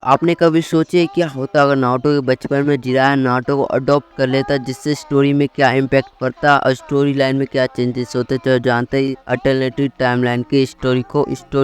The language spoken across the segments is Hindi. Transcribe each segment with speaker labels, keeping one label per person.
Speaker 1: आपने कभी सोचे क्या होता अगर नारुतो के बचपन में जिराया नारुतो को अडॉप्ट कर लेता, जिससे स्टोरी में क्या इम्पैक्ट पड़ता और स्टोरी लाइन में क्या चेंजेस होते? तो जानते ही अल्टरनेटिव टाइमलाइन की स्टोरी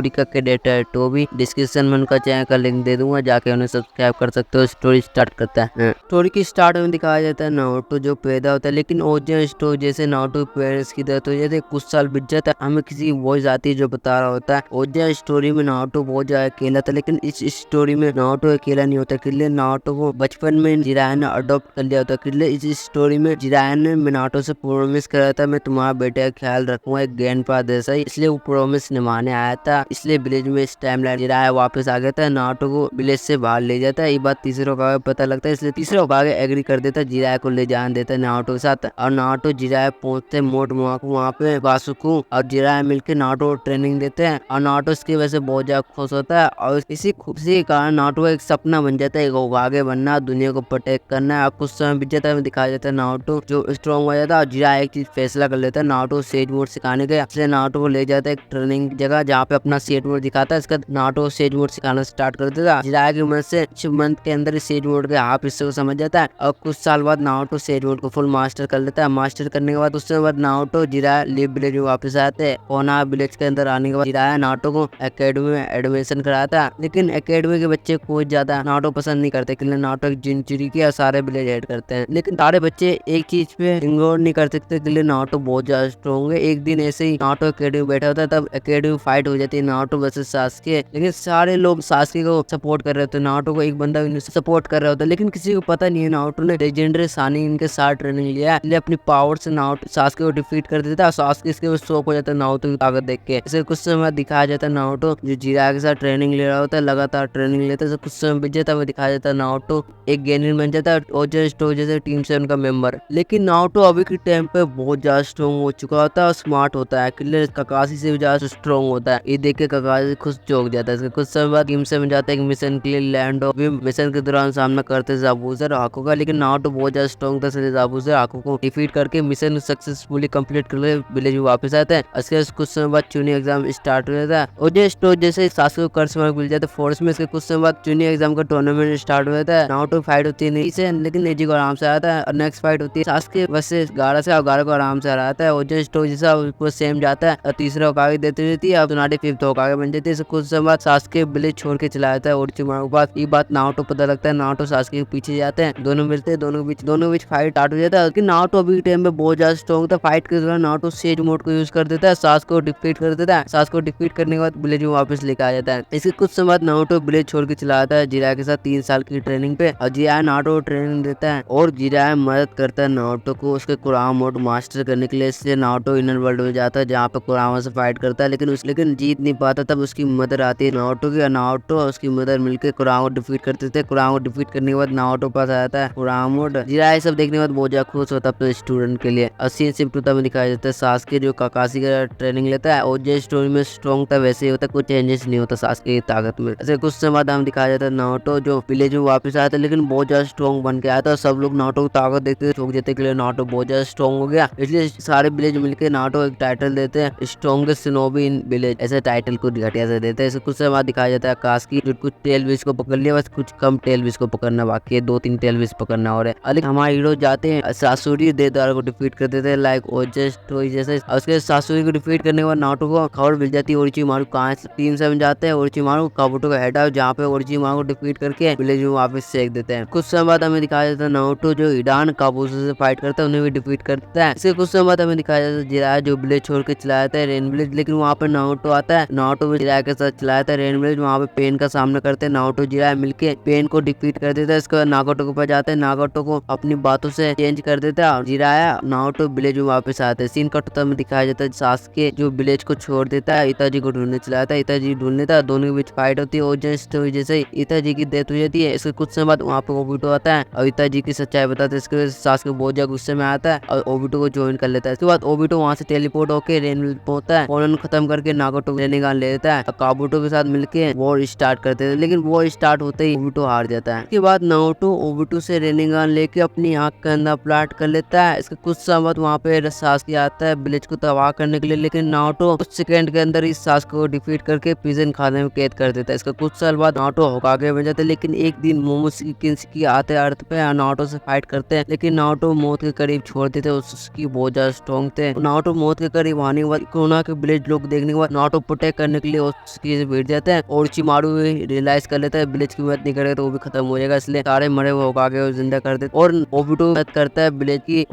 Speaker 1: का क्रिएटर है टोबी। डिस्क्रिप्शन में उनका चैनल का लिंक दे दूंगा, जाके उन्हें सब्सक्राइब कर सकते हो। स्टोरी स्टार्ट करता है। स्टोरी की स्टार्ट में दिखाया जाता है नारुतो जो पैदा होता है, लेकिन ओरिजिनल स्टोरी जैसे नारुतो के पेरेंट्स की डेथ हो जाती है, कुछ साल बीत जाता है, हमें किसी वॉइस आती है जो बता रहा होता है ओरिजिनल स्टोरी में नारुतो बहुत ज्यादा अकेला था, लेकिन इस स्टोरी में नारुतो अकेला नहीं होता। किले नारुतो को बचपन में जिराया ने अडॉप्ट कर लिया होता। किले इस स्टोरी में जिराया ने मिनाटो से प्रॉमिस करा था, मैं तुम्हारा बेटे का ख्याल रखूंगा एक ग्रैंडपा जैसा ही, इसलिए वो प्रॉमिस निभाने आया था। इसलिए विलेज में इस टाइम लाइन जिराया वापस आ गया था, नारुतो को विलेज से बाहर ले जाता है। ये बात तीसरे होकागे पता लगता है, इसलिए तीसरे होकागे एग्री कर देता है, जिराया को ले जाने देता है नारुतो के साथ। और नारुतो जिराया पहुंचते मोट वहाँ पे बासुकु और जिराया मिलकर नारुतो को ट्रेनिंग देते हैं, और नारुतो इसकी वजह से बहुत ज्यादा खुश होता है। और इसी खुशी के कारण नारुतो का एक सपना बन जाता है, एक होकागे बनना, दुनिया को प्रोटेक्ट करना है। और कुछ समय बीत जाता है, दिखाया जाता है नारुतो जो स्ट्रॉन्ग हो जाता है, और जिराया एक चीज फैसला कर लेता है, नारुतो सेज मोड सिखाने का। इसलिए नारुतो को ले जाता है एक ट्रेनिंग जगह जहाँ पे अपना सेज मोड दिखाता है। इसका नारुतो सेज मोड सिखाना स्टार्ट कर देता है। जिराया की मदद से कुछ मंथ के अंदर सेज मोड के हाफ हिस्से को समझ जाता है, और कुछ साल बाद नारुतो सेज मोड को फुल मास्टर कर लेता है। मास्टर करने के बाद उसके बाद नारुतो जिराया लीव विलेज में वापस आते हैं। कोना विलेज के अंदर आने के बाद जिराया नारुतो को एकेडमी में एडमिशन कराता है, लेकिन एकेडमी के बच्चे कोई ज्यादा नारुतो पसंद नहीं करते, क्योंकि नारुतो की जिंचुरी की और सारे विलेज हेड करते हैं। लेकिन सारे बच्चे एक चीज पे इग्नोर नहीं कर सकते, क्योंकि नारुतो बहुत ज्यादा स्ट्रॉन्ग है। एक दिन ऐसे ही नारुतो एकेडमी में बैठा होता है, तब एकेडमी फाइट हो जाती है नारुतो वर्सेस सास्के, लेकिन सारे लोग सास्के को सपोर्ट कर रहे होते हैं, नारुतो को एक बंदा सपोर्ट कर रहा होता है, लेकिन किसी को पता नहीं है नारुतो ने लेजेंडरी सानी इनके साथ ट्रेनिंग लिया है, इसलिए अपनी पावर से नारुतो सास्के को डिफीट कर देता है। सास्के इसके बाद शॉक हो जाता है नारुतो की ताकत देख के। इसे कुछ समय दिखाया जाता है नारुतो जो जिराया के साथ ट्रेनिंग ले रहा होता है, लगातार ट्रेनिंग लेता है। कुछ समय बीत जाता है, दिखाया जाता है नारुतो एक गेनिन बन जाता है और जैसे टीम से उनका मेंबर। लेकिन नारुतो अभी के टाइम पे बहुत ज्यादा स्ट्रॉन्ग हो चुका होता है और स्मार्ट होता है, किलर ककाशी से भी ज्यादा स्ट्रॉन्ग होता है। ये देख के ककाशी खुश चौंक जाता है। कुछ समय बाद टीम से बन जाता है मिशन के लिए लैंड ऑफ मिशन के दौरान सामना करते जाबूजर हाको का, लेकिन नारुतो बहुत ज्यादा स्ट्रॉन्ग था, इसलिए जाबूजर हाको को डिफीट करके मिशन सक्सेसफुली कंप्लीट कर विलेज में वापस आते हैं। उसके कुछ समय बाद चुनी एग्जाम स्टार्ट हो जाता है और जैसे सास्के को कर्ज मार्क मिल जाता है फोर्स में। इसके कुछ समय बाद चुनी एग्जाम का टूर्नामेंट स्टार्ट हो जाता है। नारुतो फाइट होती है नहीं से, लेकिन नेजी को आराम से आता है, और नेक्स्ट फाइट होती है सास्के वर्सेस गारा से, और गारा को आराम से हराता है। और जो स्टोरी जैसा वो सेम जाता है और तीसरा होकागे देती रहती है, और तोनाडी फिफ्थ होकागे बन जाती है। कुछ समय बाद सास्के विलेज छोड़ के चला जाता है ओरोचिमारू के पास। ये बात नारुतो पता लगता है, नारुतो सास्के के पीछे जाते हैं, दोनों मिलते हैं, दोनों के बीच फाइट स्टार्ट हो जाता है। लेकिन नारुतो अभी के टाइम में बहुत ज्यादा स्ट्रॉन्ग था। फाइट के दौरान नारुतो सेज मोड को यूज कर देता है, सास्के को डिफीट कर देता है। सास्के को डिफीट करने के बाद विलेज में वापस लेकर आ जाता है। इसके कुछ समय बाद नारुतो विलेज छोड़ के चला जाता है जिराया के साथ 3 साल की ट्रेनिंग पे, और जिराया नारुतो को ट्रेनिंग देता है और जिराया मदद करता है नारुतो को उसके कुरामा मोड मास्टर करने के लिए। इसलिए नारुतो इनर वर्ल्ड में जाता है, जहाँ पे कुरामा से फाइट करता है, लेकिन जीत नहीं पाता। तब उसकी मदर आती है नारुतो की, और नारुतो और उसकी मदर मिलकर कुरामा को डिफीट करते थे। कुरामा को डिफीट करने के बाद नारुतो पास आ जाता है कुरामा मोड। जिराया सब देखने के बाद बहुत ज्यादा खुश होता है अपने स्टूडेंट के लिए। और सीन शिफ्ट होता में दिखाया जाता है सास्के जो काकाशी का ट्रेनिंग लेता है, और जो स्टोरी में स्ट्रॉन्ग था वैसे ही होता है, कुछ चेंजेस नहीं होता सास्के की ताकत में। ऐसे कुछ समय बाद हम दिखाया जाता है नारुतो जो विलेज में वापस आया था, लेकिन बहुत ज्यादा स्ट्रॉन्ग बन के आया था। सब लोग नारुतो की ताकत देखते चौंक जाते के लिए नारुतो बहुत ज्यादा स्ट्रॉन्ग हो गया, इसलिए सारे विलेज मिलकर नारुतो एक टाइटल देते हैं स्ट्रॉन्गेस्ट शिनोबी इन विलेज, ऐसे टाइटल को घटिया से देते हैं। ऐसे कुछ समय बाद दिखाया जाता है कास्की जो कुछ टेल विश को पकड़ लिया, बस कुछ कम टेल विश को पकड़ना बाकी है, 2-3 टेल विश पकड़ना और है। लेकिन हमारे हीरो जाते हैं सासुरी देदार को डिफीट कर देते हैं लाइक ओजेस्ट जैसे। उसके सासुरी को डिफीट करने के बाद नारुतो को खबर मिल जाती है ओरोचिमारू कहाँ से टीम से बन जाते हैं। ओरोचिमारू काबुटो का हेड है, जहाँ पे ओरोचिमारू को डिफीट करके विलेज में वापस सेक देते हैं। कुछ समय बाद हमें दिखाया जाता है नारुतो जो हिडान काबुसो से फाइट करता है, उन्हें भी डिफीट करता है। इसके कुछ समय बाद हमें दिखाया जाता है जिराया जो विलेज छोड़ के चला जाता है रेन विलेज, लेकिन वहाँ पे नारुतो आता है। नारुतो भी जिराया के साथ चला जाता है रेन विलेज, वहाँ पे पेन का सामना करते हैं। नारुतो जिराया मिलके पेन को डिफीट कर देता है। इसके बाद नागोटो के पास जाते हैं, नागोटो को अपनी बातों से चेंज कर देता है। जिराया नारुतो विलेज में वापस आते हैं। सीन कट में दिखाया जाता है सास्के जो विलेज को छोड़ देता है, इताजी को ढूंढने चला जाता है। इताजी ढूंढ लेता है, दोनों के बीच फाइट होती है और जैसे इताजी की डेथ हो जाती है। इसके कुछ समय बाद वहाँ पे ओबिटो आता है और इताजी की सच्चाई बताता है। इसके सास्के बहुत ज्यादा गुस्से में आता है और ओबिटो को ज्वाइन कर लेता है। इसके बाद ओबिटो वहाँ से टेलीपोर्ट होकर रेन विलेज पहुंचता है, कॉलन खत्म करके नागोटो रेनिगान ले लेता है और काबुटो के साथ मिलके वॉर स्टार्ट करते हैं, लेकिन वॉर स्टार्ट होते ही ओबिटो हार जाता है। इसके बाद नारुतो ओबिटो से रेनिगान लेके अपनी आंख के अंदर प्लांट कर लेता है। इसके कुछ समय बाद वहाँ पे सास्के आता है विलेज को तबाह करने के लिए, लेकिन नारुतो कुछ सेकंड के अंदर इस सास्के को डिफीट करके प्रिजन खाने में कैद कर देता है। इसका कुछ साल बाद नारुतो होकागे बन जाते हैं। लेकिन एक दिन मोमोसकी किन्सकी आते अर्थ पे नारुतो से फाइट करते हैं, लेकिन नारुतो मौत के करीब छोड़ देते हैं। उसकी बहुत ज्यादा स्ट्रॉन्ग थे। नारुतो मौत के करीब आने के बाद कोना के विलेज लोग देखने के बाद नारुतो प्रोटेक्ट करने के लिए उसकी बैठ जाते हैं और चिमारू रियलाइज कर लेता है विलेज की मदद नहीं करेगा तो वो भी खत्म हो जाएगा, इसलिए सारे मरे हुए होकागे जिंदा कर देते और ओबिटो मदद करता है विलेज की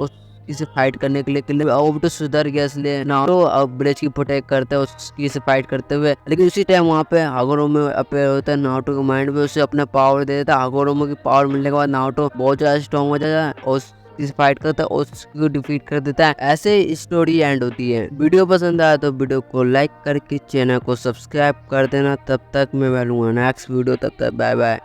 Speaker 1: किसी फाइट करने के लिए। ओबिटो सुधर गया, इसलिए नारुतो अब विलेज की प्रोटेक्ट करता है उसकी से फाइट करते हुए। लेकिन उसी टाइम वहाँ पे हागोरोमो अपेयर होता है नारुतो के माइंड में, उसे अपना पावर दे देता है। हागोरोमो की पावर मिलने के बाद नारुतो बहुत ज्यादा स्ट्रॉन्ग हो जाता है और इस फाइट करता है और उसको डिफीट कर देता है। ऐसे स्टोरी एंड होती है। वीडियो पसंद आया तो वीडियो को लाइक करके चैनल को सब्सक्राइब कर देना। तब तक मैं मिलूंगा नेक्स्ट वीडियो, तब तक बाय बाय।